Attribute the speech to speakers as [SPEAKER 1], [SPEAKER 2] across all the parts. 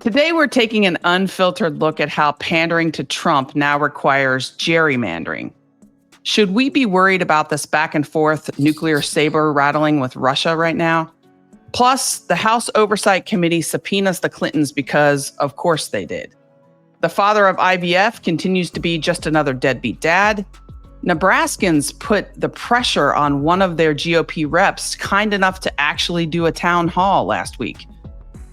[SPEAKER 1] Today, we're taking an unfiltered look at how pandering to Trump now requires gerrymandering. Should we be worried about this back and forth nuclear saber rattling with Russia right now? Plus, the House Oversight Committee subpoenas the Clintons because, of course, they did. The father of IVF continues to be just another deadbeat dad. Nebraskans put the pressure on one of their GOP reps kind enough to actually do a town hall last week.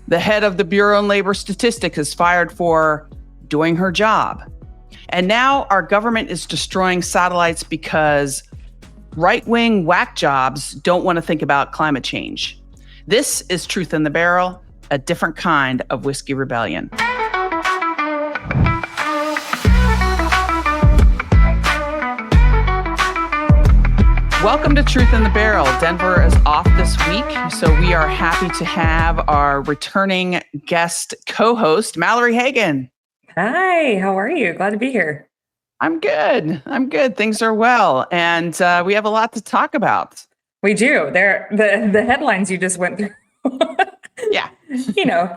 [SPEAKER 1] The head of the Bureau of Labor Statistics is fired for doing her job. And now our government is destroying satellites because right-wing whack jobs don't want to think about climate change. This is Truth in the Barrel, a different kind of whiskey rebellion. Welcome to Truth in the Barrel. Denver is off this week, so we are happy to have our returning guest co-host, Mallory Hagan.
[SPEAKER 2] Hi, how are you? Glad to be here.
[SPEAKER 1] I'm good. Things are well, and we have a lot to talk about.
[SPEAKER 2] We do. The headlines you just went through.
[SPEAKER 1] Yeah.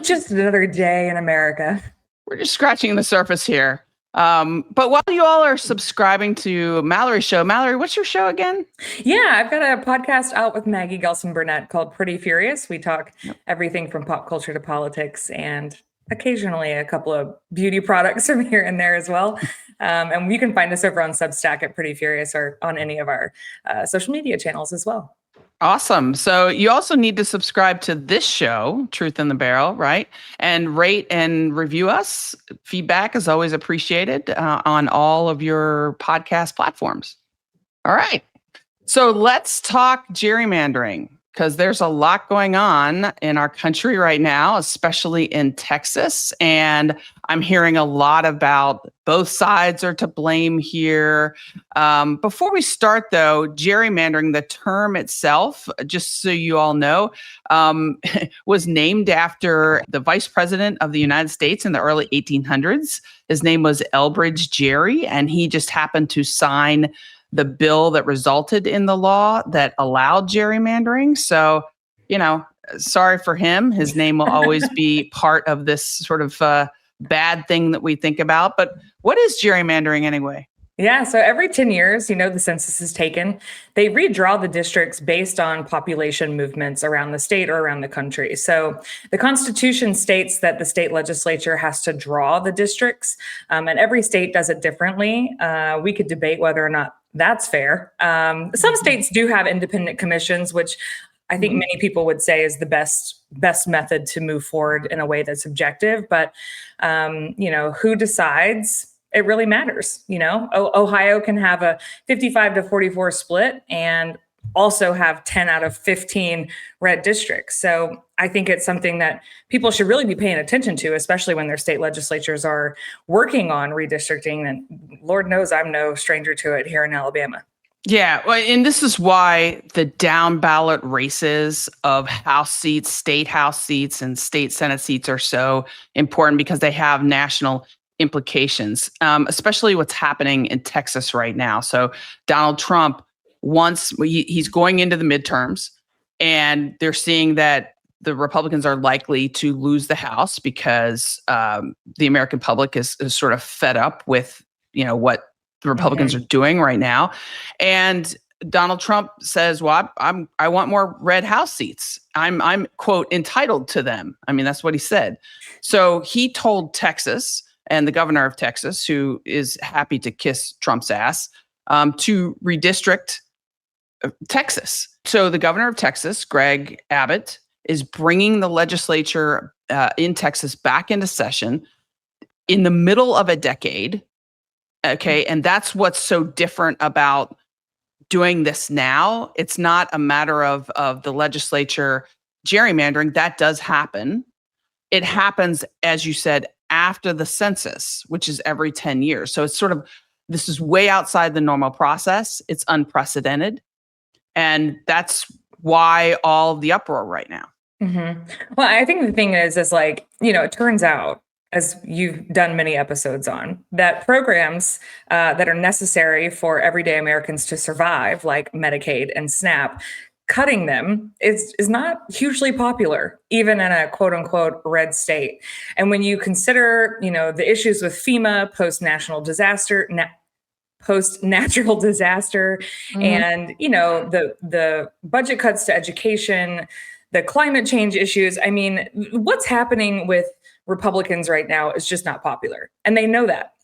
[SPEAKER 2] Just another day in America.
[SPEAKER 1] We're just scratching the surface here. But while you all are subscribing to Mallory's show, Mallory, what's your show again?
[SPEAKER 2] Yeah, I've got a podcast out with Maggie Gelson-Burnett called Pretty Furious. We talk everything from pop culture to politics and occasionally a couple of beauty products from here and there as well. And you can find us over on Substack at Pretty Furious or on any of our social media channels as well.
[SPEAKER 1] Awesome. So you also need to subscribe to this show, Truth in the Barrel, right? And rate and review us. Feedback is always appreciated on all of your podcast platforms. All right. So let's talk gerrymandering, because there's a lot going on in our country right now, especially in Texas. And I'm hearing a lot about both sides are to blame here. Before we start, though, gerrymandering, the term itself, just so you all know, was named after the vice president of the United States in the early 1800s. His name was Elbridge Gerry, and he just happened to sign the bill that resulted in the law that allowed gerrymandering. So, sorry for him. His name will always be part of this sort of bad thing that we think about. But what is gerrymandering anyway?
[SPEAKER 2] Yeah, so every 10 years, the census is taken. They redraw the districts based on population movements around the state or around the country. So the Constitution states that the state legislature has to draw the districts, and every state does it differently. We could debate whether or not that's fair. Some states do have independent commissions, which I think many people would say is the best method to move forward in a way that's objective. But, who decides? It really matters. Ohio can have a 55 to 44 split and also have 10 out of 15 red districts. So I think it's something that people should really be paying attention to, especially when their state legislatures are working on redistricting. And Lord knows I'm no stranger to it here in Alabama.
[SPEAKER 1] Yeah, well, and this is why the down ballot races of House seats, state House seats, and state Senate seats are so important, because they have national implications, especially what's happening in Texas right now. So Donald Trump, he's going into the midterms, and they're seeing that the Republicans are likely to lose the House because the American public is sort of fed up with what the Republicans are doing right now. And Donald Trump says, well, I want more red House seats. I'm quote, entitled to them. I mean, that's what he said. So he told Texas and the governor of Texas, who is happy to kiss Trump's ass, to redistrict Texas. So the governor of Texas, Greg Abbott, is bringing the legislature in Texas back into session in the middle of a decade. Okay. And that's what's so different about doing this now. It's not a matter of the legislature gerrymandering. That does happen. It happens, as you said, after the census, which is every 10 years. So it's sort of, this is way outside the normal process. It's unprecedented. And that's why all the uproar right now.
[SPEAKER 2] Mm-hmm. Well, I think the thing is like, it turns out, as you've done many episodes on, that programs that are necessary for everyday Americans to survive, like Medicaid and SNAP, cutting them is not hugely popular, even in a quote unquote red state. And when you consider, the issues with FEMA post natural disaster, and the budget cuts to education, the climate change issues. I mean, what's happening with Republicans right now is just not popular, and they know that.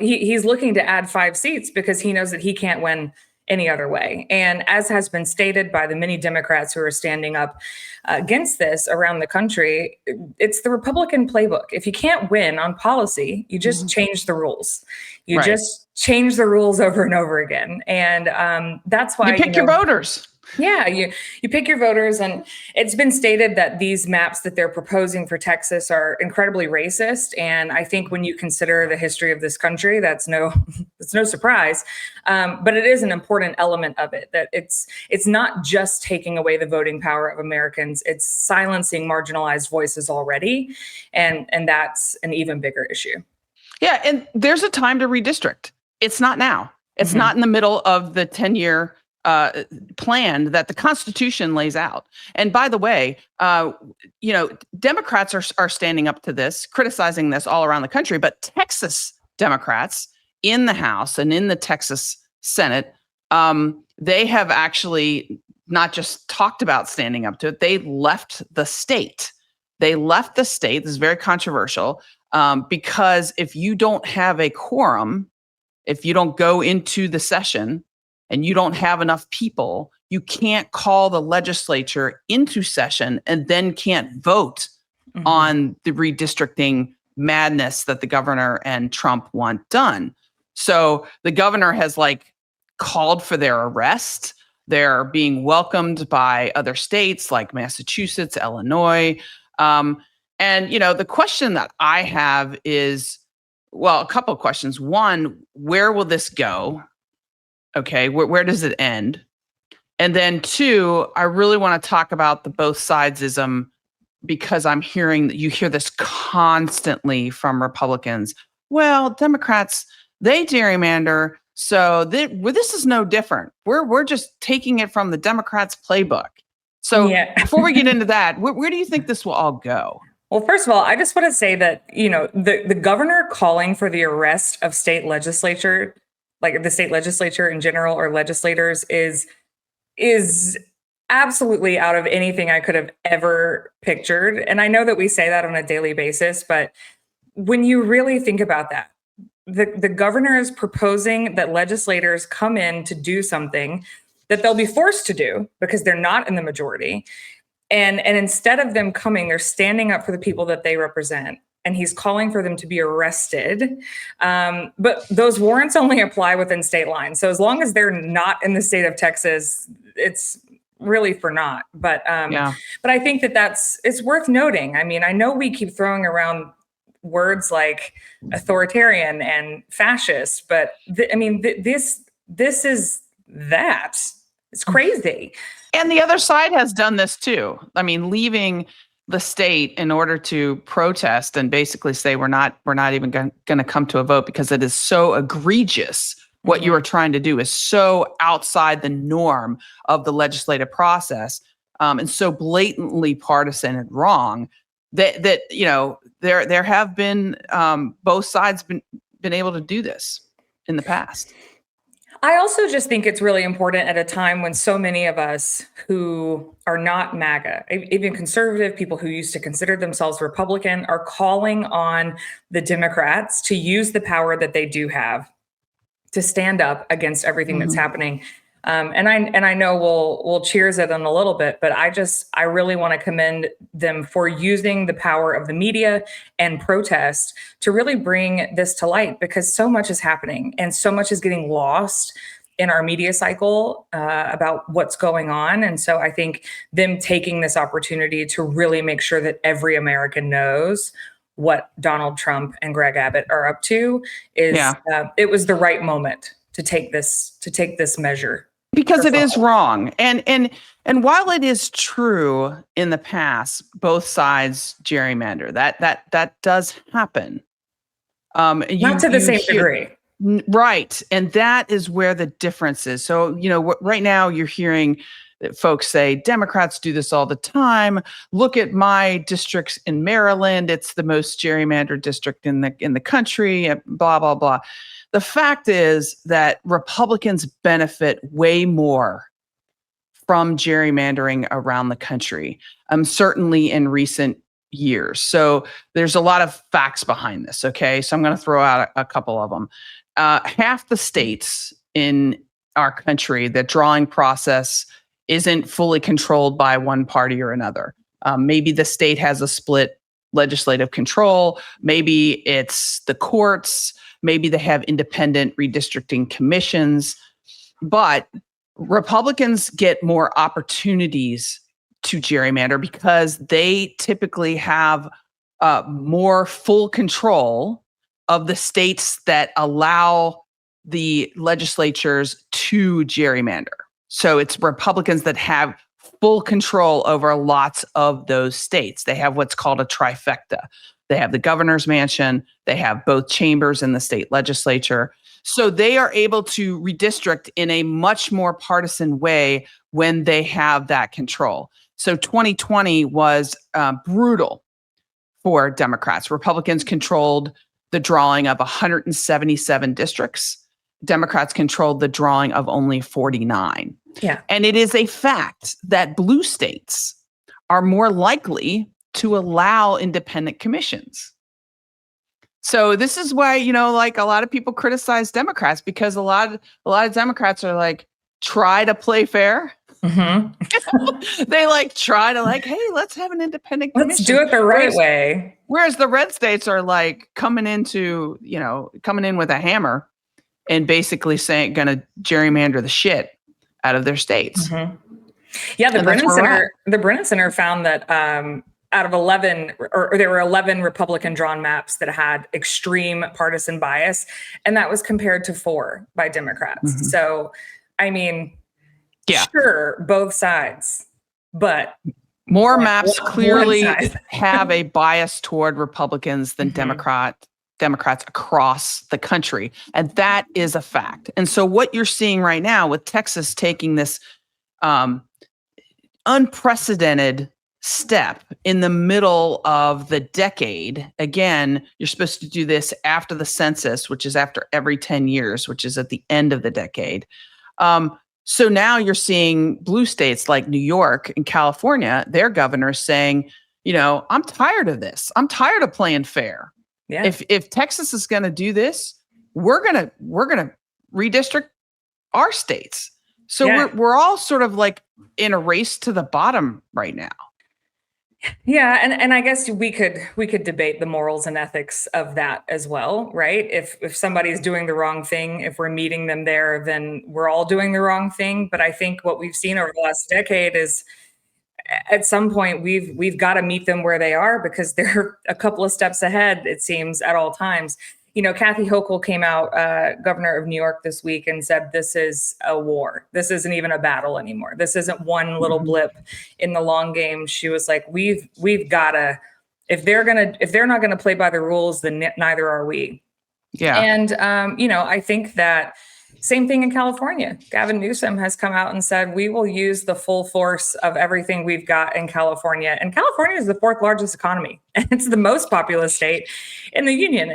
[SPEAKER 2] He's looking to add 5 seats because he knows that he can't win any other way. And as has been stated by the many Democrats who are standing up against this around the country, it's the Republican playbook. If you can't win on policy, you just change the rules. You just change the rules over and over again. And that's why
[SPEAKER 1] you pick your voters.
[SPEAKER 2] Yeah, you pick your voters, and it's been stated that these maps that they're proposing for Texas are incredibly racist. And I think when you consider the history of this country, it's no surprise. But it is an important element of it, that it's not just taking away the voting power of Americans; it's silencing marginalized voices already, and that's an even bigger issue.
[SPEAKER 1] Yeah, and there's a time to redistrict. It's not now. It's not in the middle of the 10-year plan that the Constitution lays out. And by the way, Democrats are standing up to this, criticizing this all around the country, but Texas Democrats in the House and in the Texas Senate, they have actually not just talked about standing up to it, they left the state. They left the state. This is very controversial because if you don't have a quorum, if you don't go into the session, and you don't have enough people, you can't call the legislature into session and then can't vote on the redistricting madness that the governor and Trump want done. So the governor has called for their arrest. They're being welcomed by other states like Massachusetts, Illinois. And the question that I have is, well, a couple of questions. One, where will this go? Okay, where does it end? And then 2, I really want to talk about the both sidesism, because I'm hearing that you hear this constantly from Republicans. Well, Democrats, they gerrymander, so this is no different. We're just taking it from the Democrats' playbook. So before we get into that, where do you think this will all go?
[SPEAKER 2] Well, first of all, I just want to say that, the governor calling for the arrest of state legislature, like the state legislature in general, or legislators, is absolutely out of anything I could have ever pictured. And I know that we say that on a daily basis, but when you really think about that, the governor is proposing that legislators come in to do something that they'll be forced to do because they're not in the majority. And instead of them coming, they're standing up for the people that they represent. And he's calling for them to be arrested. But those warrants only apply within state lines. So as long as they're not in the state of Texas, it's really for naught. But I think it's worth noting. I mean, I know we keep throwing around words like authoritarian and fascist, but this is that. It's crazy.
[SPEAKER 1] And the other side has done this too. I mean, leaving the state in order to protest and basically say we're not even going to come to a vote because it is so egregious. What you are trying to do is so outside the norm of the legislative process, and so blatantly partisan and wrong that there have been both sides been able to do this in the past.
[SPEAKER 2] I also just think it's really important at a time when so many of us who are not MAGA, even conservative people who used to consider themselves Republican, are calling on the Democrats to use the power that they do have to stand up against everything that's happening. And I know we'll cheers it in a little bit, but I really want to commend them for using the power of the media and protest to really bring this to light, because so much is happening and so much is getting lost in our media cycle about what's going on. And so I think them taking this opportunity to really make sure that every American knows what Donald Trump and Greg Abbott are up to it was the right moment to take this measure.
[SPEAKER 1] Because it is wrong. And while it is true in the past, both sides gerrymander. That does happen.
[SPEAKER 2] Not to the same degree.
[SPEAKER 1] Right. And that is where the difference is. So, right now you're hearing folks say Democrats do this all the time. Look at my districts in Maryland. It's the most gerrymandered district in the country, blah, blah, blah. The fact is that Republicans benefit way more from gerrymandering around the country, certainly in recent years. So there's a lot of facts behind this, okay? So I'm going to throw out a couple of them. Half the states in our country, the drawing process isn't fully controlled by one party or another. Maybe the state has a split legislative control. Maybe it's the courts. Maybe they have independent redistricting commissions. But Republicans get more opportunities to gerrymander because they typically have more full control of the states that allow the legislatures to gerrymander. So it's Republicans that have full control over lots of those states. They have what's called a trifecta. They have the governor's mansion. They have both chambers in the state legislature. So they are able to redistrict in a much more partisan way when they have that control. So 2020 was brutal for Democrats. Republicans controlled the drawing of 177 districts. Democrats controlled the drawing of only 49.
[SPEAKER 2] Yeah.
[SPEAKER 1] And it is a fact that blue states are more likely to allow independent commissions. So this is why, like a lot of people criticize Democrats because a lot of Democrats are like, try to play fair.
[SPEAKER 2] Mm-hmm.
[SPEAKER 1] They try to hey, let's have an independent commission.
[SPEAKER 2] Let's do it the right way.
[SPEAKER 1] Whereas the red states are coming in with a hammer and basically going to gerrymander the shit out of their states.
[SPEAKER 2] Mm-hmm. Yeah, the Brennan Center found that out of 11, or there were 11 Republican drawn maps that had extreme partisan bias, and that was compared to 4 by Democrats.
[SPEAKER 1] Mm-hmm.
[SPEAKER 2] So, I mean, sure, both sides, but
[SPEAKER 1] more maps clearly have a bias toward Republicans than
[SPEAKER 2] mm-hmm.
[SPEAKER 1] Democrats across the country. And that is a fact. And so what you're seeing right now with Texas taking this unprecedented step in the middle of the decade. Again, you're supposed to do this after the census, which is after every 10 years, which is at the end of the decade. So now you're seeing blue states like New York and California, their governors saying, I'm tired of this. I'm tired of playing fair.
[SPEAKER 2] Yeah.
[SPEAKER 1] If Texas is going to do this, we're gonna redistrict our states. So we're all sort of in a race to the bottom right now.
[SPEAKER 2] Yeah, and I guess we could debate the morals and ethics of that as well, right? If somebody's doing the wrong thing, if we're meeting them there, then we're all doing the wrong thing. But I think what we've seen over the last decade is at some point we've got to meet them where they are because they're a couple of steps ahead, it seems, at all times. Kathy Hochul came out, governor of New York this week, and said this is a war. This isn't even a battle anymore. This isn't one little blip in the long game. She was like, we've got to, if they're not gonna play by the rules, then neither are we.
[SPEAKER 1] Yeah.
[SPEAKER 2] And I think that same thing in California. Gavin Newsom has come out and said, we will use the full force of everything we've got in California. And California is the 4th largest economy. And it's the most populous state in the union.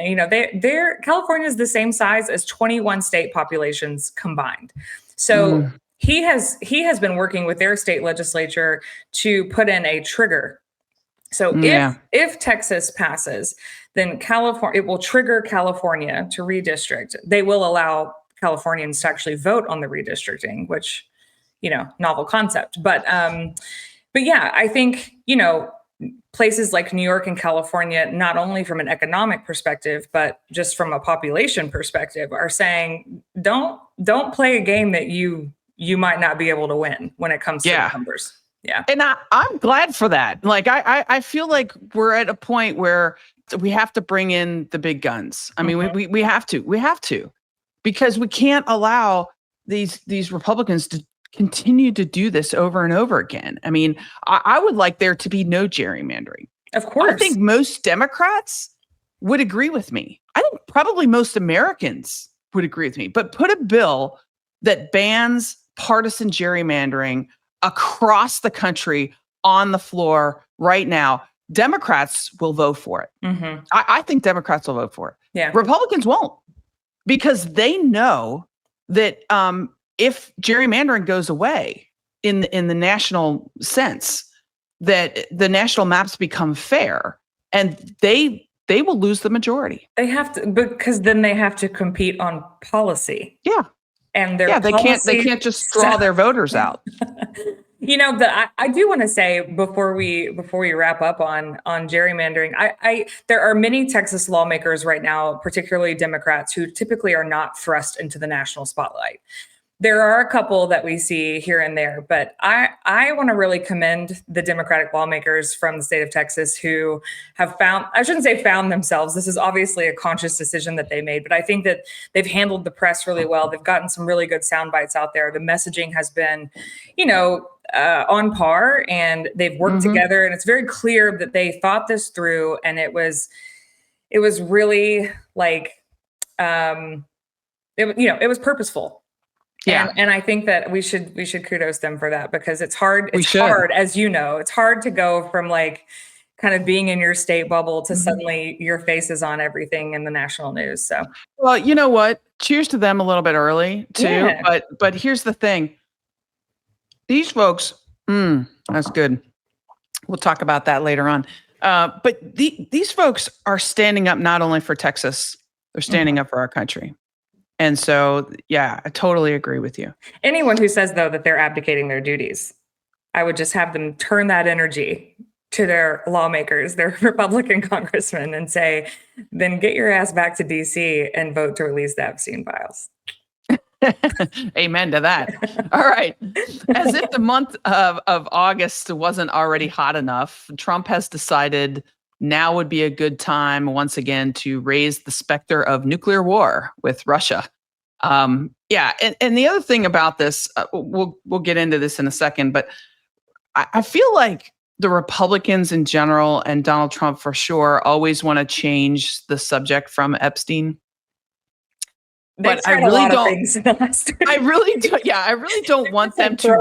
[SPEAKER 2] California is the same size as 21 state populations combined. So he has been working with their state legislature to put in a trigger. So if Texas passes, then it will trigger California to redistrict. They will allow Californians to actually vote on the redistricting, which, novel concept. But yeah, I think, places like New York and California, not only from an economic perspective, but just from a population perspective, are saying, don't play a game that you might not be able to win when it comes to the numbers. Yeah.
[SPEAKER 1] And I'm glad for that. I feel like we're at a point where we have to bring in the big guns. I mean, we have to. Because we can't allow these Republicans to continue to do this over and over again. I mean, I would like there to be no gerrymandering.
[SPEAKER 2] Of course.
[SPEAKER 1] I think most Democrats would agree with me. I think probably most Americans would agree with me. But put a bill that bans partisan gerrymandering across the country on the floor right now, Democrats will vote for it. I think Democrats will vote for it.
[SPEAKER 2] Yeah.
[SPEAKER 1] Republicans won't, because they know that if gerrymandering goes away in the national sense, that the national maps become fair, and they will lose the majority.
[SPEAKER 2] They have to, because then they have to compete on policy.
[SPEAKER 1] Yeah.
[SPEAKER 2] And their
[SPEAKER 1] they can't just draw their voters out.
[SPEAKER 2] I do want to say before we wrap up on gerrymandering, there are many Texas lawmakers right now, particularly Democrats, who typically are not thrust into the national spotlight. There are a couple that we see here and there, but I want to really commend the Democratic lawmakers from the state of Texas who have I shouldn't say found themselves. This is obviously a conscious decision that they made, but I think that they've handled the press really well. They've gotten some really good sound bites out there. The messaging has been, on par, and they've worked together. And it's very clear that they thought this through, and it was really like, it was purposeful.
[SPEAKER 1] Yeah.
[SPEAKER 2] And I think that we should kudos them for that, because it's hard. It's hard, as you know, it's hard to go from like kind of being in your state bubble to suddenly your face is on everything in the national news. So,
[SPEAKER 1] well, you know what? Cheers to them a little bit early too. Yeah. But here's the thing. These folks, that's good. We'll talk about that later on. But these folks are standing up not only for Texas, they're standing up for our country. And so, yeah, I totally agree with you.
[SPEAKER 2] Anyone who says, though, that they're abdicating their duties, I would just have them turn that energy to their lawmakers, their Republican congressmen, and say, then get your ass back to D.C. and vote to release the Epstein files.
[SPEAKER 1] Amen to that. All right. As if the month of August wasn't already hot enough, Trump has decided now would be a good time once again to raise the specter of nuclear war with Russia. And the other thing about this, we'll get into this in a second, but I feel like the Republicans in general and Donald Trump for sure always want to change the subject from Epstein. But I really don't. I really don't want them to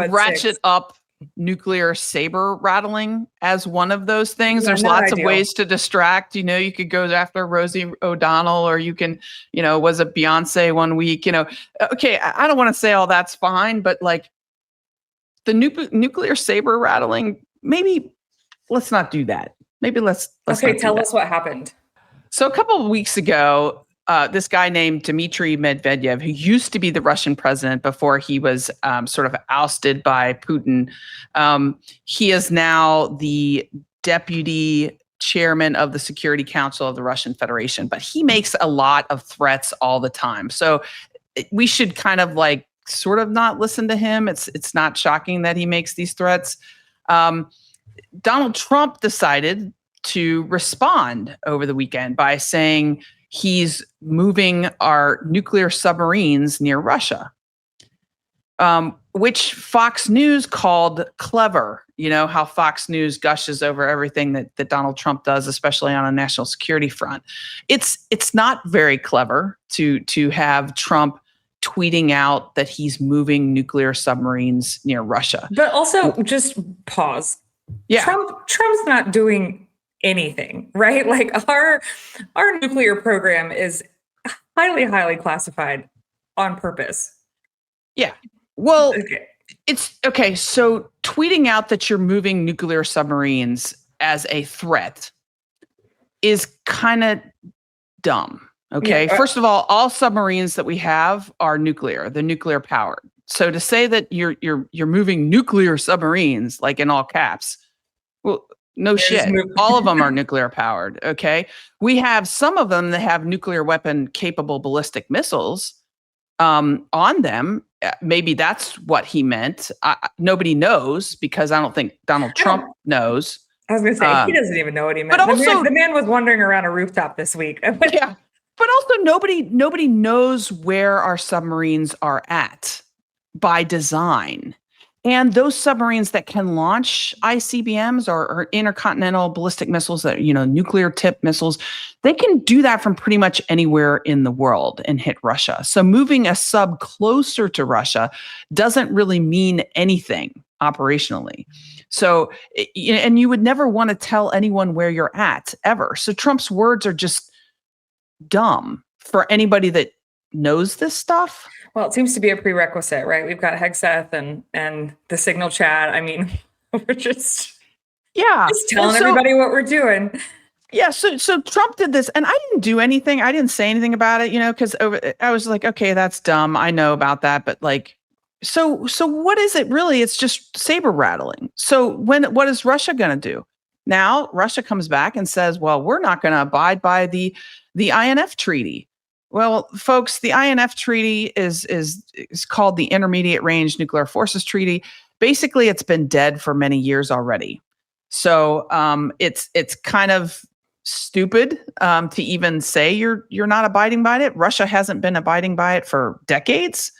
[SPEAKER 1] ratchet up nuclear saber-rattling as one of those things. There's lots of ways to distract. You could go after Rosie O'Donnell, or you can, was it Beyonce one week? Okay, I don't want to say all that's fine, but like the nuclear saber-rattling, maybe let's not do that. Maybe let's
[SPEAKER 2] okay, tell us what happened.
[SPEAKER 1] So a couple of weeks ago, this guy named Dmitry Medvedev, who used to be the Russian president before he was sort of ousted by Putin, he is now the deputy chairman of the Security Council of the Russian Federation. But he makes a lot of threats all the time. So we should kind of like sort of not listen to him. It's not shocking that he makes these threats. Donald Trump decided to respond over the weekend by saying he's moving our nuclear submarines near Russia, which Fox News called clever. You know how Fox News gushes over everything that Donald Trump does, especially on a national security front. It's not very clever to have Trump tweeting out that he's moving nuclear submarines near Russia.
[SPEAKER 2] But also, just pause. Yeah, Trump's not doing anything, right? Like our nuclear program is highly classified on purpose.
[SPEAKER 1] Yeah. Well, it's okay. So tweeting out that you're moving nuclear submarines as a threat is kind of dumb. Okay. Yeah. First of all submarines that we have are nuclear. They're nuclear powered. So to say that you're moving nuclear submarines, like in all caps, well, no shit. All of them are nuclear powered. Okay. We have some of them that have nuclear weapon capable ballistic missiles on them. Maybe that's what he meant. Nobody knows, because I don't think Donald Trump knows.
[SPEAKER 2] I was going to say, he doesn't even know what he meant. But also, the man was wandering around a rooftop this week.
[SPEAKER 1] Yeah. But also nobody knows where our submarines are at by design. And those submarines that can launch ICBMs or intercontinental ballistic missiles, that, nuclear tip missiles, they can do that from pretty much anywhere in the world and hit Russia. So moving a sub closer to Russia doesn't really mean anything operationally. So, and you would never want to tell anyone where you're at ever. So Trump's words are just dumb for anybody that knows this stuff.
[SPEAKER 2] Well, it seems to be a prerequisite, right? We've got Hegseth and the signal chat. I mean, we're just telling everybody what we're doing.
[SPEAKER 1] Yeah, so Trump did this, and I didn't do anything. I didn't say anything about it, because I was like, okay, that's dumb. I know about that, but like, so what is it really? It's just saber rattling. So what is Russia going to do? Now Russia comes back and says, well, we're not going to abide by the INF treaty. Well, folks, the INF treaty is called the Intermediate Range Nuclear Forces Treaty. Basically, it's been dead for many years already. So it's kind of stupid to even say you're not abiding by it. Russia hasn't been abiding by it for decades.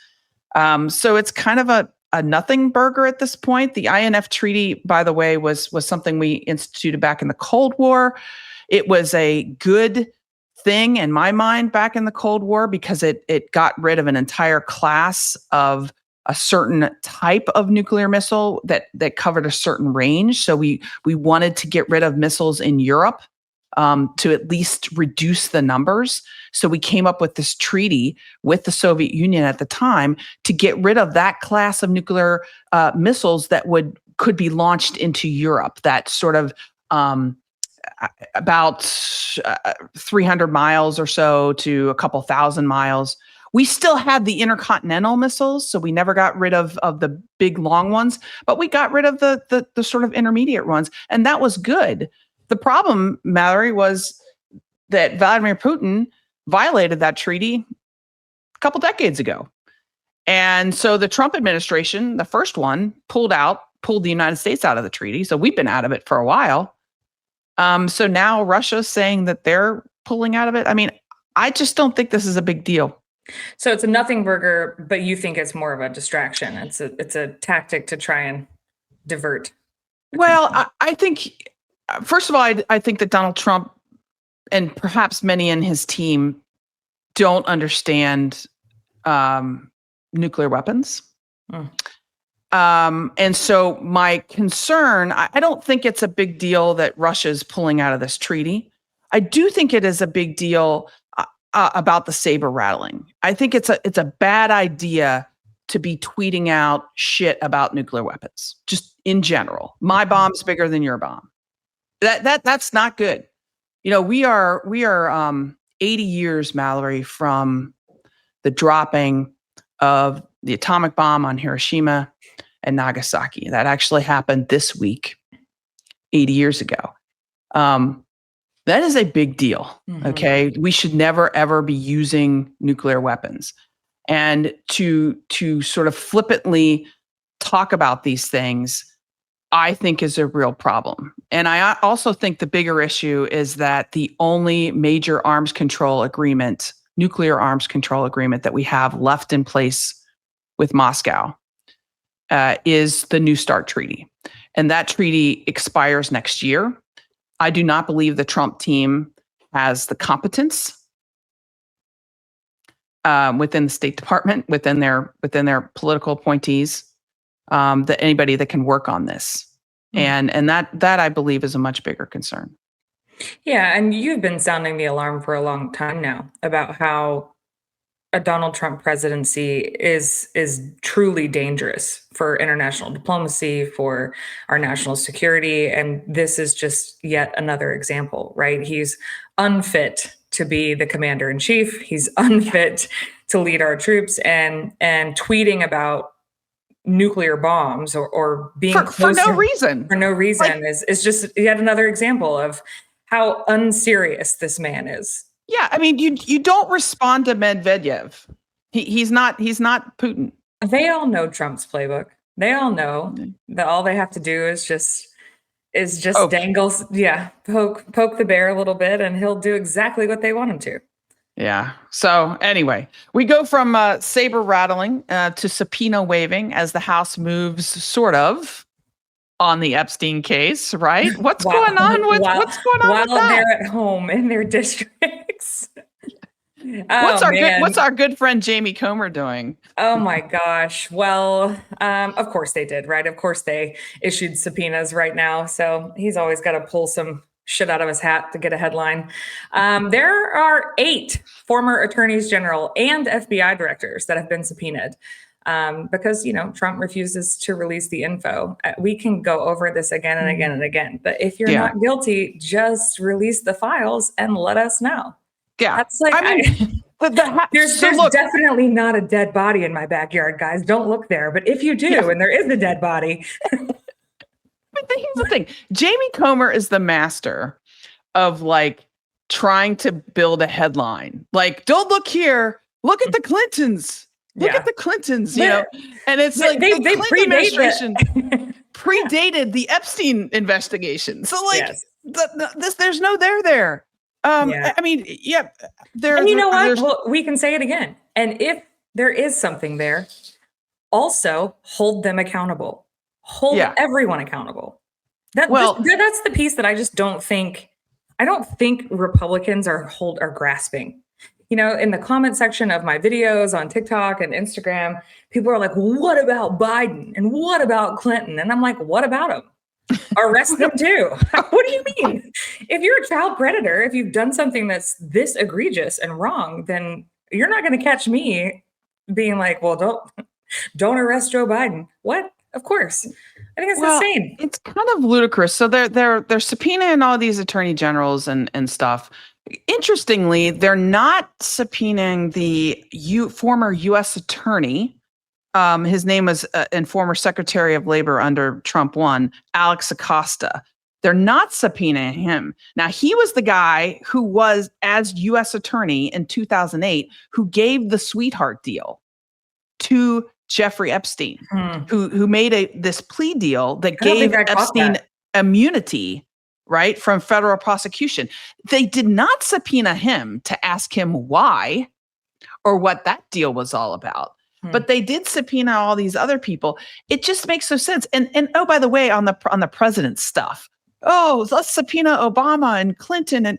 [SPEAKER 1] So it's kind of a nothing burger at this point. The INF treaty, by the way, was something we instituted back in the Cold War. It was a good thing in my mind back in the Cold War because it got rid of an entire class of a certain type of nuclear missile that covered a certain range. So we wanted to get rid of missiles in Europe to at least reduce the numbers. So we came up with this treaty with the Soviet Union at the time to get rid of that class of nuclear missiles that could be launched into Europe. That sort of about 300 miles or so to a couple thousand miles. We still had the intercontinental missiles, so we never got rid of the big long ones, but we got rid of the sort of intermediate ones, and that was good. The problem, Mallory, was that Vladimir Putin violated that treaty a couple decades ago. And so the Trump administration, the first one, pulled the United States out of the treaty. So we've been out of it for a while. So now Russia's saying that they're pulling out of it. I mean, I just don't think this is a big deal.
[SPEAKER 2] So it's a nothing burger, but you think it's more of a distraction. It's a tactic to try and divert attention.
[SPEAKER 1] Well, I think, first of all, I think that Donald Trump and perhaps many in his team don't understand nuclear weapons. And so my concern, I don't think it's a big deal that Russia's pulling out of this treaty. I do think it is a big deal about the saber rattling. I think it's a bad idea to be tweeting out shit about nuclear weapons, just in general. My bomb's bigger than your bomb. That's not good. We are 80 years, Mallory, from the dropping of the atomic bomb on Hiroshima and Nagasaki. That actually happened this week, 80 years ago. That is a big deal. Mm-hmm. Okay. We should never, ever be using nuclear weapons. And to sort of flippantly talk about these things, I think is a real problem. And I also think the bigger issue is that the only major arms control agreement, nuclear arms control agreement that we have left in place with Moscow is the New START treaty. And that treaty expires next year. I do not believe the Trump team has the competence within the State Department, within their political appointees, that anybody that can work on this. Mm-hmm. And that I believe is a much bigger concern.
[SPEAKER 2] Yeah, and you've been sounding the alarm for a long time now about how a Donald Trump presidency is truly dangerous for international diplomacy, for our national security. And this is just yet another example, right? He's unfit to be the commander in chief. He's unfit to lead our troops, and tweeting about nuclear bombs or being
[SPEAKER 1] for no reason.
[SPEAKER 2] For no reason is just yet another example of how unserious this man is.
[SPEAKER 1] Yeah, I mean, you don't respond to Medvedev. He's not Putin.
[SPEAKER 2] They all know Trump's playbook. They all know that all they have to do is just dangle, poke the bear a little bit, and he'll do exactly what they want him to.
[SPEAKER 1] Yeah. So anyway, we go from saber rattling to subpoena waving as the House moves sort of on the Epstein case, right? What's
[SPEAKER 2] while
[SPEAKER 1] going on with
[SPEAKER 2] while
[SPEAKER 1] what's going on with
[SPEAKER 2] while
[SPEAKER 1] that?
[SPEAKER 2] they're at home in their districts.
[SPEAKER 1] What's
[SPEAKER 2] Oh
[SPEAKER 1] what's
[SPEAKER 2] man.
[SPEAKER 1] our good friend Jamie Comer doing?
[SPEAKER 2] Oh my gosh. Well, of course they did, right? Of course they issued subpoenas right now. So he's always got to pull some shit out of his hat to get a headline. There are 8 former attorneys general and FBI directors that have been subpoenaed because, Trump refuses to release the info. We can go over this again and again and again. But if you're
[SPEAKER 1] Yeah.
[SPEAKER 2] not guilty, just release the files and let us know.
[SPEAKER 1] Yeah.
[SPEAKER 2] That's like,
[SPEAKER 1] I mean,
[SPEAKER 2] there's definitely not a dead body in my backyard, guys. Don't look there. But if you do, and there is a dead body.
[SPEAKER 1] But here's the thing. Jamie Comer is the master of like trying to build a headline. Like, don't look here. Look at the Clintons. Look at the Clintons, and it's like the Clinton administration predated the Epstein investigation. So like there's no there. I mean, there.
[SPEAKER 2] And you know what? Well, we can say it again. And if there is something there, also hold them accountable. Hold everyone accountable. That's the piece that I just don't think. I don't think Republicans are grasping. In the comment section of my videos on TikTok and Instagram, people are like, "What about Biden? And what about Clinton?" And I'm like, "What about them? Arrest them too." What do you mean? If you're a child predator, if you've done something that's this egregious and wrong, then you're not going to catch me being like, "Well, don't arrest Joe Biden." What? Of course. I think it's insane.
[SPEAKER 1] It's kind of ludicrous. So they're subpoenaing all these attorney generals and stuff. Interestingly, they're not subpoenaing the former U.S. attorney. His name was and former Secretary of Labor under Trump 1, Alex Acosta. They're not subpoenaing him. Now, he was the guy who was, as U.S. attorney in 2008, who gave the sweetheart deal to Jeffrey Epstein, who made this plea deal that gave Epstein immunity, right, from federal prosecution. They did not subpoena him to ask him why or what that deal was all about. But they did subpoena all these other people. It just makes no sense. And oh, by the way, on the president's stuff, let's subpoena Obama and Clinton. And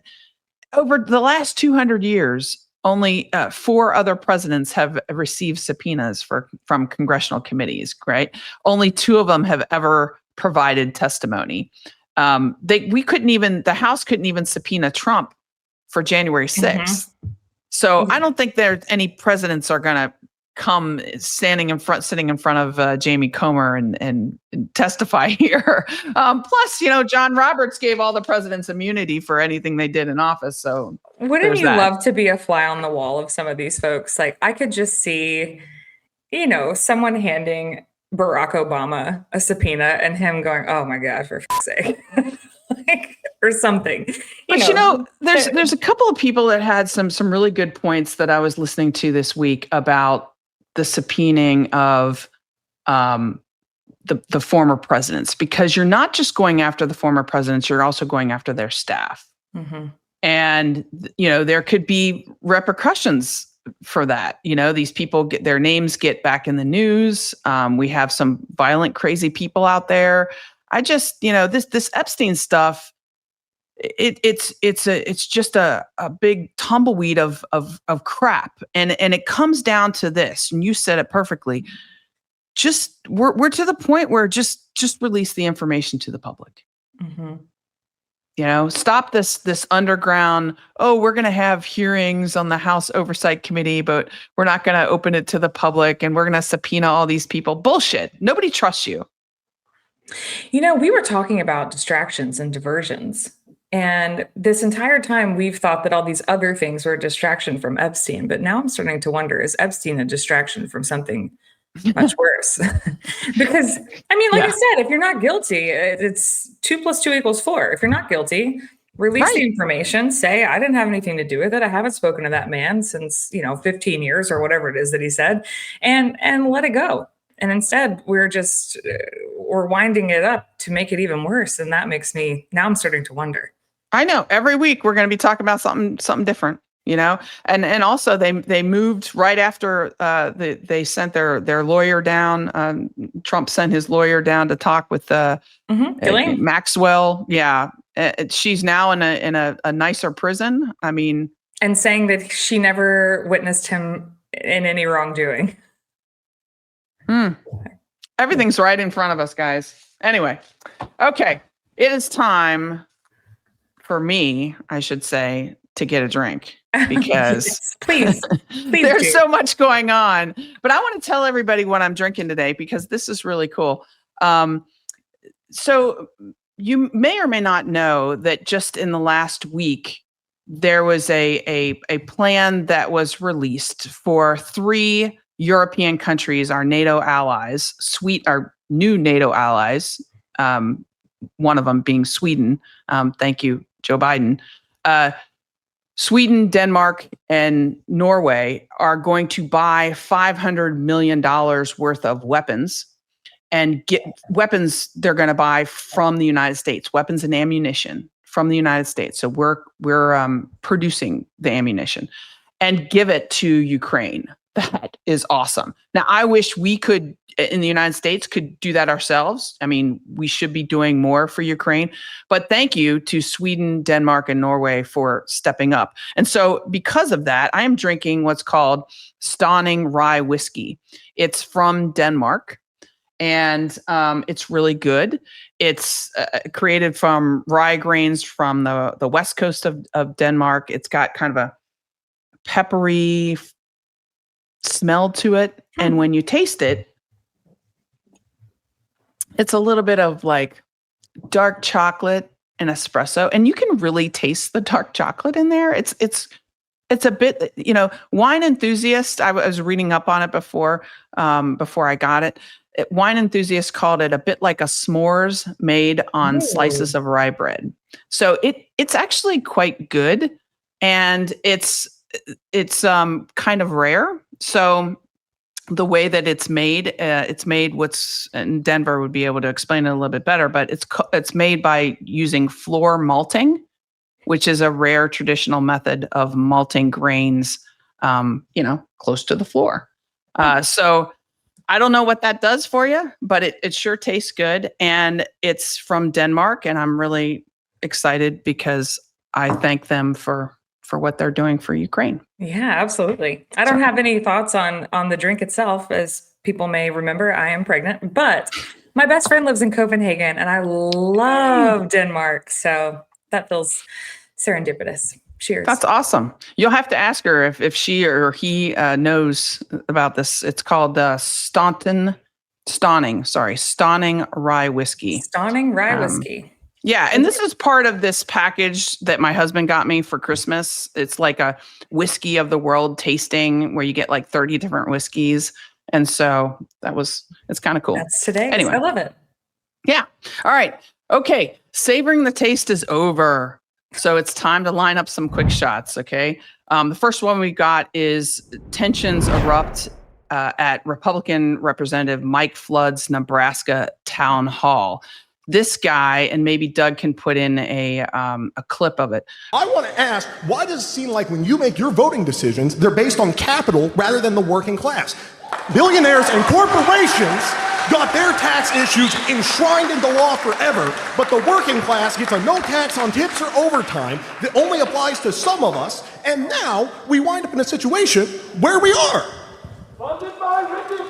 [SPEAKER 1] over the last 200 years, only 4 other presidents have received subpoenas from congressional committees, right? Only 2 of them have ever provided testimony. The House couldn't even subpoena Trump for January 6th. So I don't think there's any presidents are going to come sitting in front of Jamie Comer and testify here. Plus, John Roberts gave all the presidents immunity for anything they did in office. So
[SPEAKER 2] wouldn't you love to be a fly on the wall of some of these folks? Like I could just see, someone handing Barack Obama a subpoena and him going, "Oh my gosh, for fuck's sake." Or something.
[SPEAKER 1] But there's a couple of people that had some really good points that I was listening to this week about the subpoenaing of the former presidents, because you're not just going after the former presidents, you're also going after their staff. And there could be repercussions for that. These people their names get back in the news. We have some violent, crazy people out there. I just, this Epstein stuff, it's just a big tumbleweed of crap. And it comes down to this, and you said it perfectly. Just we're to the point where just release the information to the public. Stop this underground, we're going to have hearings on the House Oversight Committee, but we're not going to open it to the public, and we're going to subpoena all these people. Bullshit. Nobody trusts you.
[SPEAKER 2] We were talking about distractions and diversions. And this entire time, we've thought that all these other things were a distraction from Epstein. But now I'm starting to wonder, is Epstein a distraction from something much worse? Because, I said, if you're not guilty, it's 2 + 2 = 4. If you're not guilty, release the information, say, I didn't have anything to do with it. I haven't spoken to that man since, 15 years or whatever it is that he said, and let it go. And instead, we're winding it up to make it even worse. And that makes me, now I'm starting to wonder.
[SPEAKER 1] I know. Every week we're going to be talking about something different. and also they moved right after they sent their lawyer down. Trump sent his lawyer down to talk with Maxwell. Yeah, she's now in a nicer prison. I mean,
[SPEAKER 2] and saying that she never witnessed him in any wrongdoing.
[SPEAKER 1] Everything's right in front of us, guys. Anyway, okay, it is time for me, I should say, to get a drink because
[SPEAKER 2] yes, please
[SPEAKER 1] there's
[SPEAKER 2] do.
[SPEAKER 1] so much going on. But I want to tell everybody what I'm drinking today because this is really cool. So you may or may not know that just in the last week, there was a plan that was released for 3 European countries, our NATO allies, our new NATO allies, one of them being Sweden. Thank you, Joe Biden. Sweden, Denmark, and Norway are going to buy $500 million worth of weapons and get weapons they're going to buy from the United States, weapons and ammunition from the United States. So we're producing the ammunition and give it to Ukraine. That is awesome. Now, I wish we could, in the United States, could do that ourselves. I mean, we should be doing more for Ukraine. But thank you to Sweden, Denmark, and Norway for stepping up. And so because of that, I am drinking what's called Stauning Rye Whiskey. It's from Denmark. And it's really good. It's created from rye grains from the west coast of Denmark. It's got kind of a peppery smell to it. And when you taste it, it's a little bit of like dark chocolate and espresso. And you can really taste the dark chocolate in there. It's a bit, wine enthusiast. I was reading up on it before I got it. Wine enthusiasts called it a bit like a s'mores made on slices of rye bread. So it's actually quite good, and it's kind of rare. So the way that it's made what's in Denver would be able to explain it a little bit better, but it's made by using floor malting, which is a rare traditional method of malting grains, close to the floor. So I don't know what that does for you, but it sure tastes good. And it's from Denmark. And I'm really excited because I thank them for what they're doing for Ukraine.
[SPEAKER 2] Yeah, absolutely. I don't have any thoughts on the drink itself. As people may remember, I am pregnant, but my best friend lives in Copenhagen and I love Denmark. So that feels serendipitous. Cheers.
[SPEAKER 1] That's awesome. You'll have to ask her if she or he knows about this. It's called Stauning Rye Whiskey.
[SPEAKER 2] Stauning Rye Whiskey.
[SPEAKER 1] Yeah, and this is part of this package that my husband got me for Christmas. It's like a whiskey of the world tasting where you get like 30 different whiskeys. And so it's kind of cool.
[SPEAKER 2] That's today.
[SPEAKER 1] Anyway.
[SPEAKER 2] I love it.
[SPEAKER 1] Yeah. All right. Okay. Savoring the taste is over. So it's time to line up some quick shots, okay? The first one we got is tensions erupt at Republican Representative Mike Flood's Nebraska town hall. This guy, and maybe Doug can put in a clip of it.
[SPEAKER 3] I want to ask, why does it seem like when you make your voting decisions, they're based on capital rather than the working class? Billionaires and corporations got their tax issues enshrined into law forever, but the working class gets a no tax on tips or overtime that only applies to some of us, and now we wind up in a situation where we are. Funded by riches.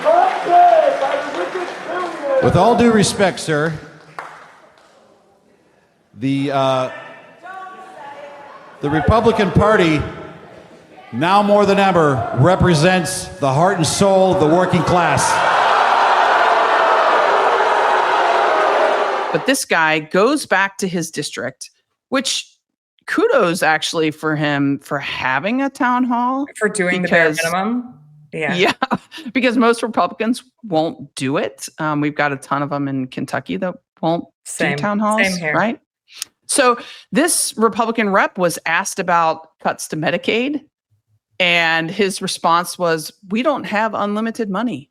[SPEAKER 3] Funded by the richest billionaires.
[SPEAKER 4] With all due respect, sir, the Republican Party now more than ever represents the heart and soul of the working class.
[SPEAKER 1] But this guy goes back to his district, which kudos actually for him for having a town hall.
[SPEAKER 2] For doing the bare minimum.
[SPEAKER 1] Yeah, because most Republicans won't do it. We've got a ton of them in Kentucky that won't do town halls,
[SPEAKER 2] same here.
[SPEAKER 1] Right? So this Republican rep was asked about cuts to Medicaid. And his response was, "We don't have unlimited money."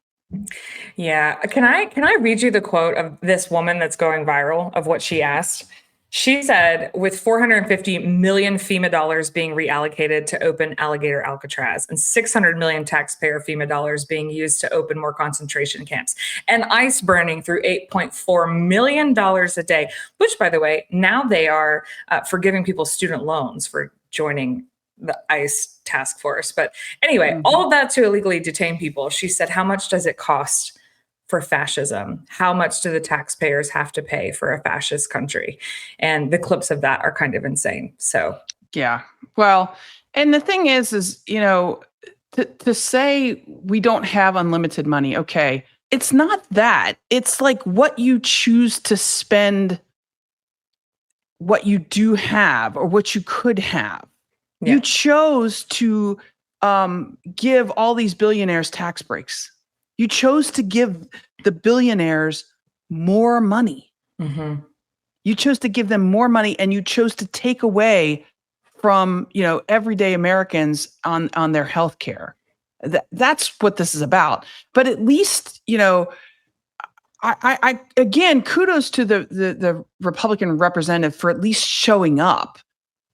[SPEAKER 2] Yeah. Can I read you the quote of this woman that's going viral of what she asked? She said, with 450 million FEMA dollars being reallocated to open Alligator Alcatraz and 600 million taxpayer FEMA dollars being used to open more concentration camps and ICE burning through $8.4 million a day, which, by the way, now they are forgiving people student loans for joining the ICE task force. But anyway, all of that to illegally detain people. She said, how much does it cost for fascism? How much do the taxpayers have to pay for a fascist country? And the clips of that are kind of insane. So,
[SPEAKER 1] yeah. Well, and the thing is, to say we don't have unlimited money. Okay. It's not that. It's like what you choose to spend, what you do have or what you could have.
[SPEAKER 2] yeah.
[SPEAKER 1] You chose to give all these billionaires tax breaks. You chose to give the billionaires more money.
[SPEAKER 2] Mm-hmm.
[SPEAKER 1] You chose to give them more money, and you chose to take away from everyday Americans on their health care. That's what this is about. But at least I again, kudos to the Republican representative for at least showing up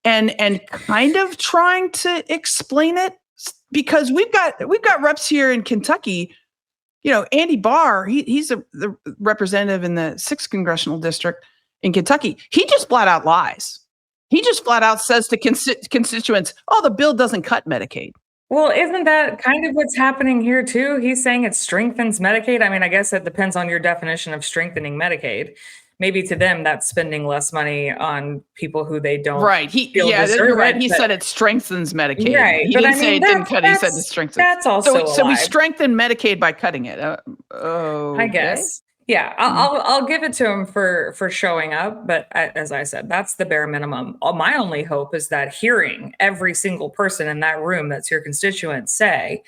[SPEAKER 1] and kind of trying to explain it, because we've got reps here in Kentucky. Andy Barr, he's the representative in the 6th congressional district in Kentucky. He just flat out lies. He just flat out says to constituents, "Oh, the bill doesn't cut Medicaid."
[SPEAKER 2] Well, isn't that kind of what's happening here too? He's saying it strengthens Medicaid. I mean, I guess it depends on your definition of strengthening Medicaid. Maybe to them, that's spending less money on people who they don't.
[SPEAKER 1] Right. You're right. He said it strengthens Medicaid.
[SPEAKER 2] Right.
[SPEAKER 1] He didn't say it didn't cut it. He said it strengthens.
[SPEAKER 2] That's also
[SPEAKER 1] so we strengthen Medicaid by cutting it.
[SPEAKER 2] I guess. Yeah, I'll give it to him for showing up, but as I said, that's the bare minimum. My only hope is that hearing every single person in that room that's your constituent say,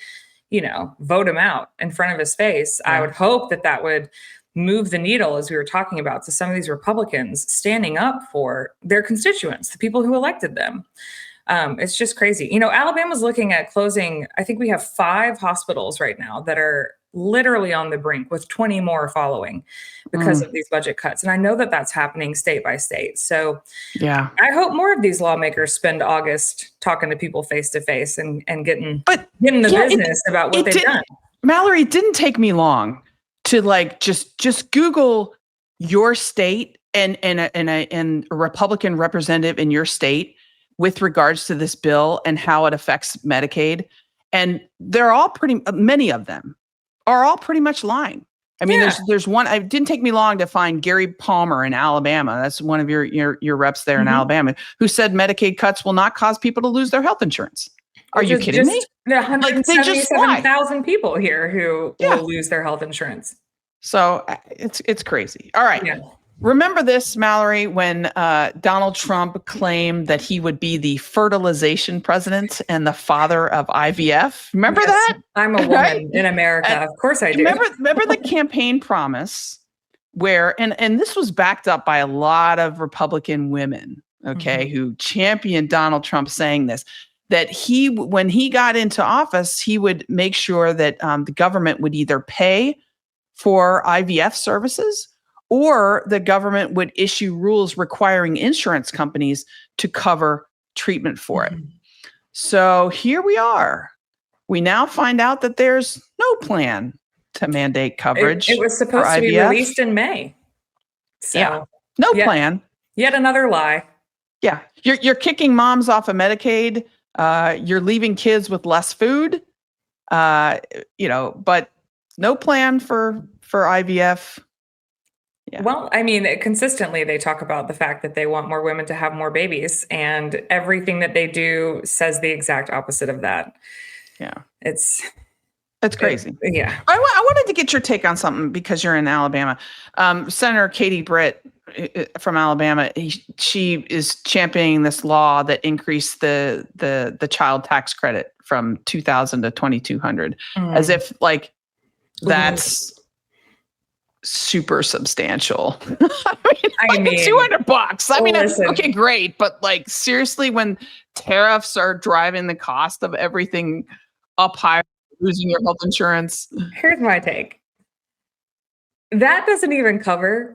[SPEAKER 2] vote him out in front of his face. Yeah. I would hope that would move the needle, as we were talking about, to some of these Republicans standing up for their constituents, the people who elected them. It's just crazy. Alabama's looking at closing. I think we have 5 hospitals right now that are literally on the brink, with 20 more following because of these budget cuts. And I know that that's happening state by state. So yeah, I hope more of these lawmakers spend August talking to people face to face and getting the business about what they've done.
[SPEAKER 1] Mallory, it didn't take me long to just Google your state and a Republican representative in your state with regards to this bill and how it affects Medicaid. And they're all many of them are all pretty much lying. I mean, there's one. It didn't take me long to find Gary Palmer in Alabama. That's one of your reps there in Alabama, who said Medicaid cuts will not cause people to lose their health insurance. Are you kidding me?
[SPEAKER 2] The 177,000 people here who will lose their health insurance.
[SPEAKER 1] So it's crazy. All right. Yeah. Remember this, Mallory, when Donald Trump claimed that he would be the fertilization president and the father of IVF? Remember that?
[SPEAKER 2] I'm a woman in America. And of course I do.
[SPEAKER 1] Remember the campaign promise where, and this was backed up by a lot of Republican women, who championed Donald Trump saying this, that when he got into office, he would make sure that the government would either pay for IVF services, or the government would issue rules requiring insurance companies to cover treatment for it. So here we are. We now find out that there's no plan to mandate coverage.
[SPEAKER 2] It was supposed to be released in May. So
[SPEAKER 1] no plan.
[SPEAKER 2] Yet another lie.
[SPEAKER 1] Yeah. You're kicking moms off of Medicaid. You're leaving kids with less food. But no plan for IVF. Yeah.
[SPEAKER 2] Well, I mean, consistently they talk about the fact that they want more women to have more babies, and everything that they do says the exact opposite of that.
[SPEAKER 1] Yeah.
[SPEAKER 2] It's
[SPEAKER 1] crazy.
[SPEAKER 2] Yeah.
[SPEAKER 1] I wanted to get your take on something because you're in Alabama. Senator Katie Britt from Alabama, she is championing this law that increased the child tax credit from $2,000 to $2,200, as if that's super substantial. I mean, $200. I mean, okay, great, but seriously, when tariffs are driving the cost of everything up higher, losing your health insurance.
[SPEAKER 2] Here's my take. That doesn't even cover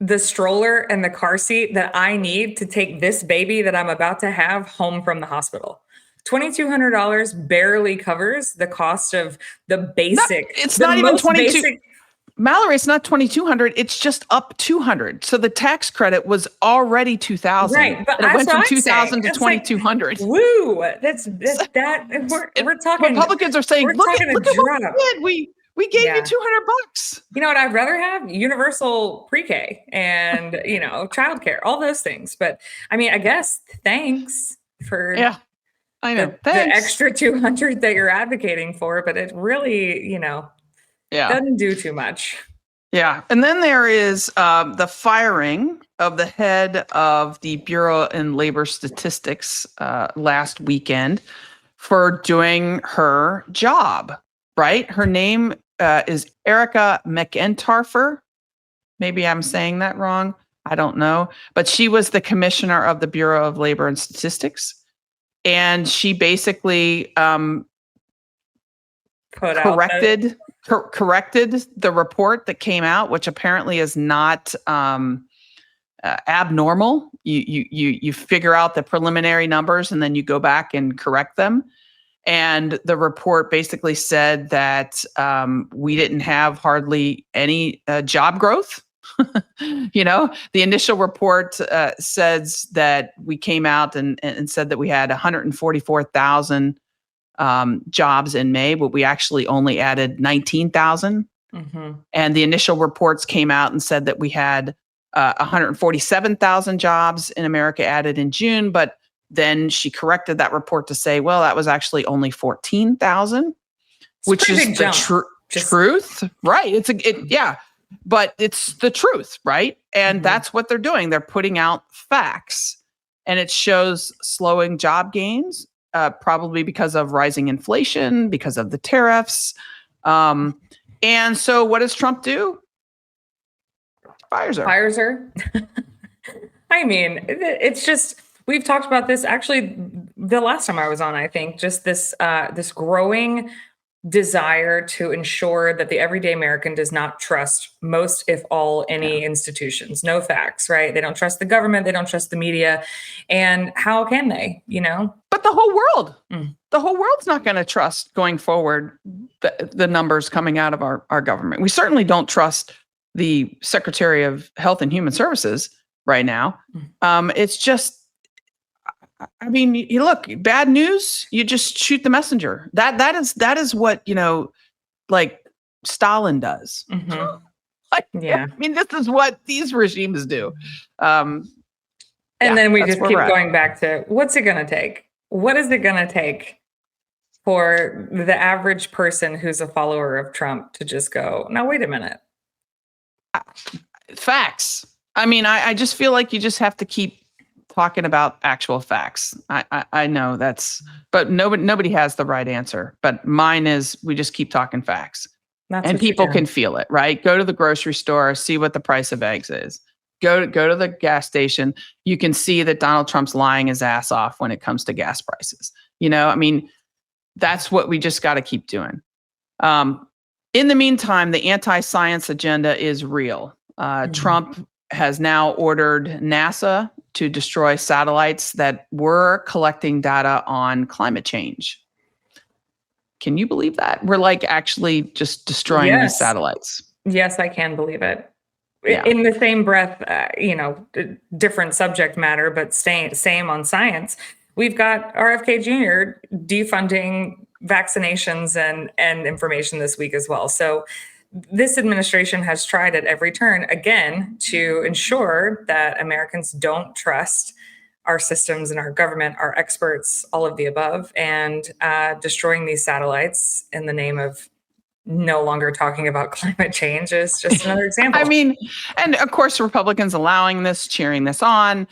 [SPEAKER 2] the stroller and the car seat that I need to take this baby that I'm about to have home from the hospital. $2,200 barely covers the cost of the basic.
[SPEAKER 1] It's
[SPEAKER 2] the
[SPEAKER 1] not even
[SPEAKER 2] most
[SPEAKER 1] 22.
[SPEAKER 2] basic.
[SPEAKER 1] Mallory, it's not 2,200. It's just up 200. So the tax credit was already 2,000.
[SPEAKER 2] Right, but
[SPEAKER 1] it went from 2,000 to
[SPEAKER 2] It's like,
[SPEAKER 1] 2,200.
[SPEAKER 2] woo! That's that. We're talking.
[SPEAKER 1] Republicans are saying,
[SPEAKER 2] we're
[SPEAKER 1] look
[SPEAKER 2] talking
[SPEAKER 1] at
[SPEAKER 2] a
[SPEAKER 1] what we
[SPEAKER 2] drop.
[SPEAKER 1] did. We gave
[SPEAKER 2] Yeah.
[SPEAKER 1] you $200.
[SPEAKER 2] You know what I'd rather have? Universal pre-K and, childcare, all those things. But I mean, I guess thanks for
[SPEAKER 1] I know.
[SPEAKER 2] the extra 200 that you're advocating for, but it really, doesn't do too much.
[SPEAKER 1] Yeah. And then there is the firing of the head of the Bureau in Labor Statistics last weekend for doing her job, right? Her name is Erica McEntarfer. Maybe I'm saying that wrong. I don't know. But she was the commissioner of the Bureau of Labor and Statistics. And she basically corrected the report that came out, which apparently is not abnormal. You figure out the preliminary numbers and then you go back and correct them. And the report basically said that we didn't have hardly any job growth. The initial report says that we came out and said that we had 144,000 jobs in May, but we actually only added 19,000.
[SPEAKER 2] Mm-hmm.
[SPEAKER 1] And the initial reports came out and said that we had 147,000 jobs in America added in June, but then she corrected that report to say, well, that was actually only 14,000, which is the truth, right? But it's the truth, right? And that's what they're doing. They're putting out facts, and it shows slowing job gains, probably because of rising inflation, because of the tariffs. And so what does Trump do? Fires her.
[SPEAKER 2] I mean, it's just, we've talked about this actually the last time I was on, I think, just this growing desire to ensure that the everyday American does not trust most, if all, any institutions. No facts, right? They don't trust the government. They don't trust the media. And how can they,
[SPEAKER 1] But the whole world's not going to trust going forward the numbers coming out of our government. We certainly don't trust the Secretary of Health and Human Services right now. It's just, I mean, you look, bad news, you just shoot the messenger. That is what, like Stalin does.
[SPEAKER 2] Mm-hmm.
[SPEAKER 1] I mean, this is what these regimes do.
[SPEAKER 2] And then we just keep going back to, what's it going to take? What is it going to take for the average person who's a follower of Trump to just go, now, wait a minute.
[SPEAKER 1] Facts. I mean, I just feel like you just have to keep talking about actual facts. I know but nobody has the right answer. But mine is, we just keep talking facts. And people can feel it, right? Go to the grocery store, see what the price of eggs is. Go to the gas station. You can see that Donald Trump's lying his ass off when it comes to gas prices. I mean, that's what we just got to keep doing. In the meantime, the anti-science agenda is real. Trump has now ordered NASA to destroy satellites that were collecting data on climate change. Can you believe that? We're like actually just destroying these satellites.
[SPEAKER 2] Yes, I can believe it.
[SPEAKER 1] Yeah.
[SPEAKER 2] In the same breath, different subject matter, but same on science. We've got RFK Jr. defunding vaccinations and information this week as well. So this administration has tried at every turn, again, to ensure that Americans don't trust our systems and our government, our experts, all of the above, and destroying these satellites in the name of no longer talking about climate change is just another example.
[SPEAKER 1] I mean, and of course, Republicans allowing this, cheering this on.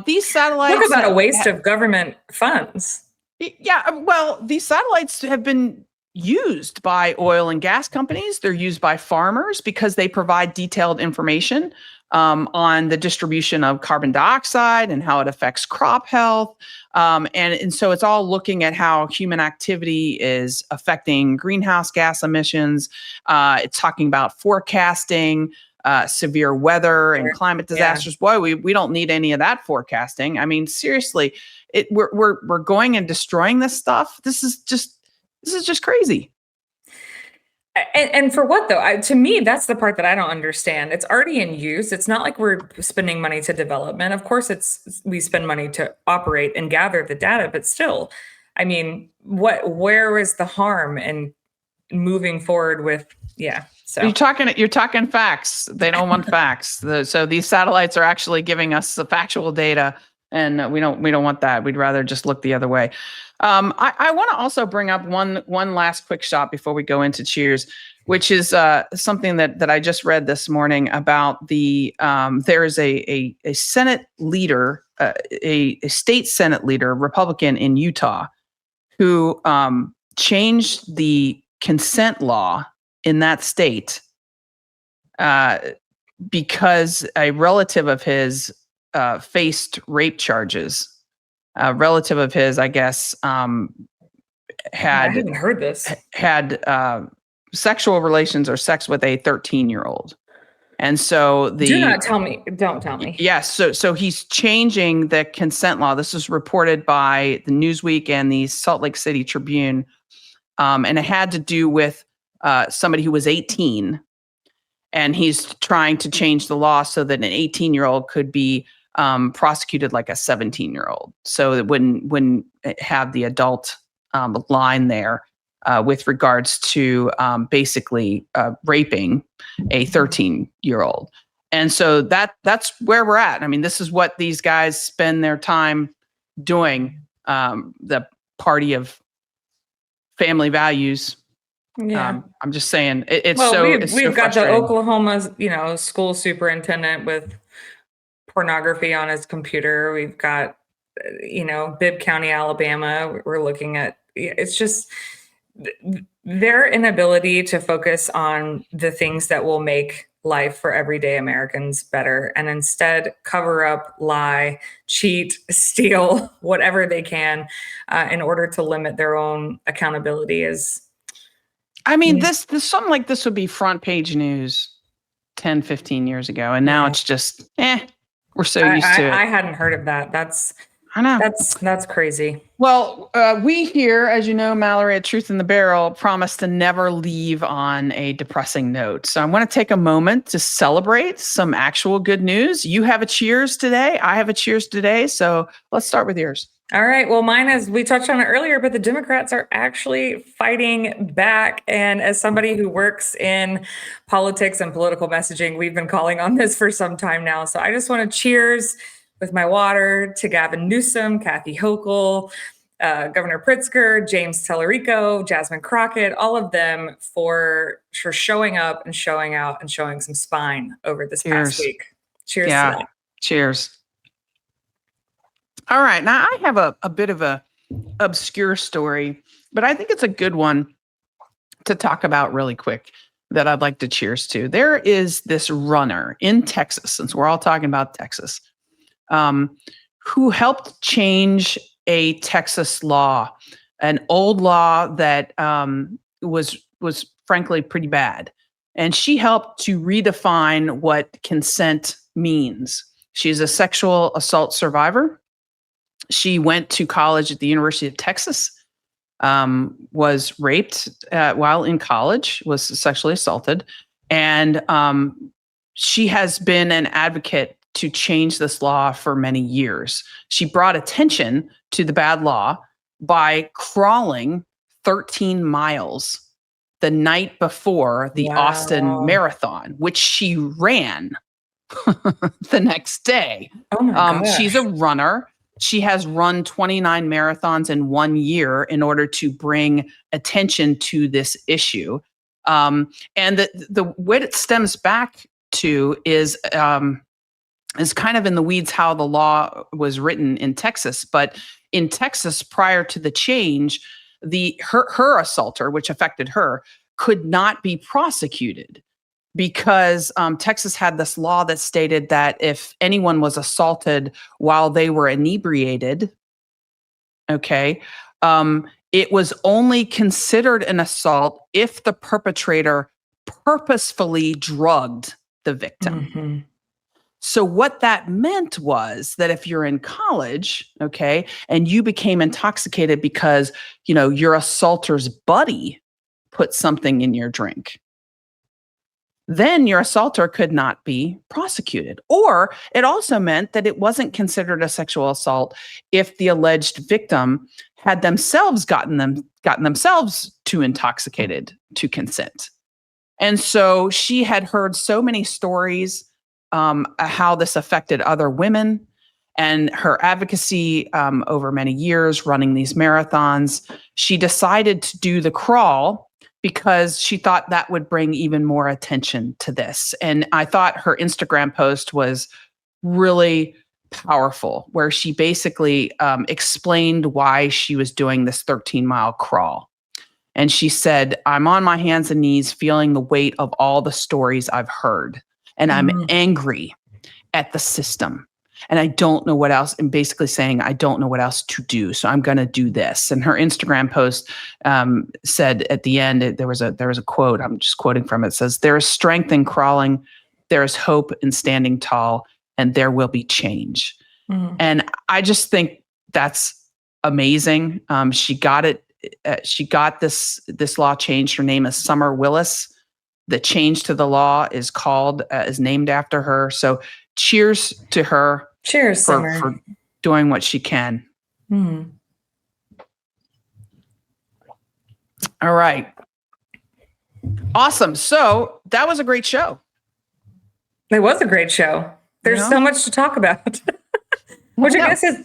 [SPEAKER 1] These satellites—
[SPEAKER 2] Talk about a waste of government funds.
[SPEAKER 1] Yeah, well, these satellites have been used by oil and gas companies. They're used by farmers because they provide detailed information on the distribution of carbon dioxide and how it affects crop health. And so it's all looking at how human activity is affecting greenhouse gas emissions. It's talking about forecasting severe weather and
[SPEAKER 2] Sure.
[SPEAKER 1] climate
[SPEAKER 2] Yeah.
[SPEAKER 1] disasters. Boy, we don't need any of that forecasting. I mean, seriously, we're going and destroying this stuff. This is just crazy.
[SPEAKER 2] And for what though? To me, that's the part that I don't understand. It's already in use. It's not like we're spending money to development. Of course, we spend money to operate and gather the data, but still, I mean, where is the harm in moving forward with? Yeah. So
[SPEAKER 1] You're talking facts. They don't want facts. So these satellites are actually giving us the factual data, and we don't want that. We'd rather just look the other way. I want to also bring up one last quick shot before we go into cheers, which is something that I just read this morning about there is a Senate leader, a state Senate leader, Republican in Utah, who changed the consent law in that state because a relative of his faced rape charges. A relative of his, I guess,
[SPEAKER 2] I haven't heard this.
[SPEAKER 1] had sexual relations or sex with a 13-year-old. And so
[SPEAKER 2] Don't tell me.
[SPEAKER 1] Yes. So he's changing the consent law. This was reported by the Newsweek and the Salt Lake City Tribune. And it had to do with somebody who was 18. And he's trying to change the law so that an 18-year-old could be prosecuted like a 17-year-old. So it wouldn't have the adult line there with regards to basically raping a 13-year-old. And so that's where we're at. I mean, this is what these guys spend their time doing, the party of family values.
[SPEAKER 2] Yeah.
[SPEAKER 1] I'm just saying it's
[SPEAKER 2] we've got the
[SPEAKER 1] frustrating.
[SPEAKER 2] Oklahoma, school superintendent with pornography on his computer. We've got, Bibb County, Alabama. We're looking at, it's just their inability to focus on the things that will make life for everyday Americans better, and instead cover up, lie, cheat, steal, whatever they can in order to limit their own accountability is.
[SPEAKER 1] I mean, this something like this would be front page news 10, 15 years ago. And now it's just, we're so used to it.
[SPEAKER 2] I hadn't heard of that.
[SPEAKER 1] I know.
[SPEAKER 2] That's crazy.
[SPEAKER 1] Well, we here, as you know, Mallory at Truth in the Barrel, promise to never leave on a depressing note. So I want to take a moment to celebrate some actual good news. You have a cheers today. I have a cheers today. So let's start with yours.
[SPEAKER 2] All right. Well, mine is, we touched on it earlier, but the Democrats are actually fighting back. And as somebody who works in politics and political messaging, we've been calling on this for some time now. So I just want to cheers with my water to Gavin Newsom, Kathy Hochul, Governor Pritzker, James Tellerico, Jasmine Crockett, all of them for showing up and showing out and showing some spine over this past week. Cheers to that.
[SPEAKER 1] Cheers. All right. Now, I have a bit of a obscure story, but I think it's a good one to talk about really quick that I'd like to cheers to. There is this runner in Texas, since we're all talking about Texas, who helped change a Texas law, an old law that was frankly pretty bad. And she helped to redefine what consent means. She's a sexual assault survivor. She went to college at the University of Texas, was raped while in college, was sexually assaulted. And she has been an advocate to change this law for many years. She brought attention to the bad law by crawling 13 miles the night before the Austin Marathon, which she ran the next day.
[SPEAKER 2] Oh my gosh.
[SPEAKER 1] She's a runner. She has run 29 marathons in 1 year in order to bring attention to this issue. And the what it stems back to is kind of in the weeds how the law was written in Texas. But in Texas, prior to the change, her assaulter, which affected her, could not be prosecuted because Texas had this law that stated that if anyone was assaulted while they were inebriated, it was only considered an assault if the perpetrator purposefully drugged the victim.
[SPEAKER 2] Mhm.
[SPEAKER 1] So what that meant was that if you're in college, okay, and you became intoxicated because, your assaulter's buddy put something in your drink, then your assaulter could not be prosecuted. Or it also meant that it wasn't considered a sexual assault if the alleged victim had themselves gotten themselves too intoxicated to consent. And so she had heard so many stories how this affected other women, and her advocacy over many years running these marathons. She decided to do the crawl because she thought that would bring even more attention to this. And I thought her Instagram post was really powerful, where she basically explained why she was doing this 13-mile crawl. And she said, "I'm on my hands and knees feeling the weight of all the stories I've heard. And I'm angry at the system. And I don't know what else." And basically saying, I don't know what else to do. So I'm going to do this. And her Instagram post said at the end, there was a quote, I'm just quoting from it. It says, "There is strength in crawling. There is hope in standing tall, and there will be change." And I just think that's amazing. She got it. She got this law changed. Her name is Summer Willis. The change to the law is named after her. So cheers to her.
[SPEAKER 2] Cheers, Summer.
[SPEAKER 1] For doing what she can. All right. Awesome. So that was a great show.
[SPEAKER 2] It was a great show. There's so much to talk about. Which I guess is,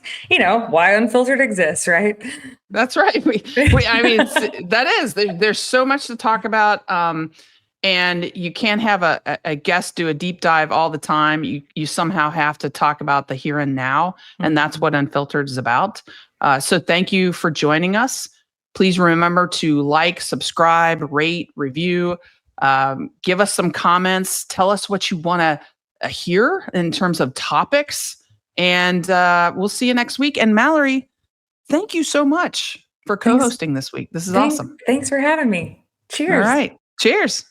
[SPEAKER 2] why Unfiltered exists, right?
[SPEAKER 1] That's right. There's so much to talk about. And you can't have a guest do a deep dive all the time. You somehow have to talk about the here and now. And that's what Unfiltered is about. So thank you for joining us. Please remember to like, subscribe, rate, review, give us some comments. Tell us what you want to hear in terms of topics. And we'll see you next week. And Mallory, thank you so much for co-hosting this week. This is awesome.
[SPEAKER 2] Thanks for having me. Cheers.
[SPEAKER 1] All right. Cheers.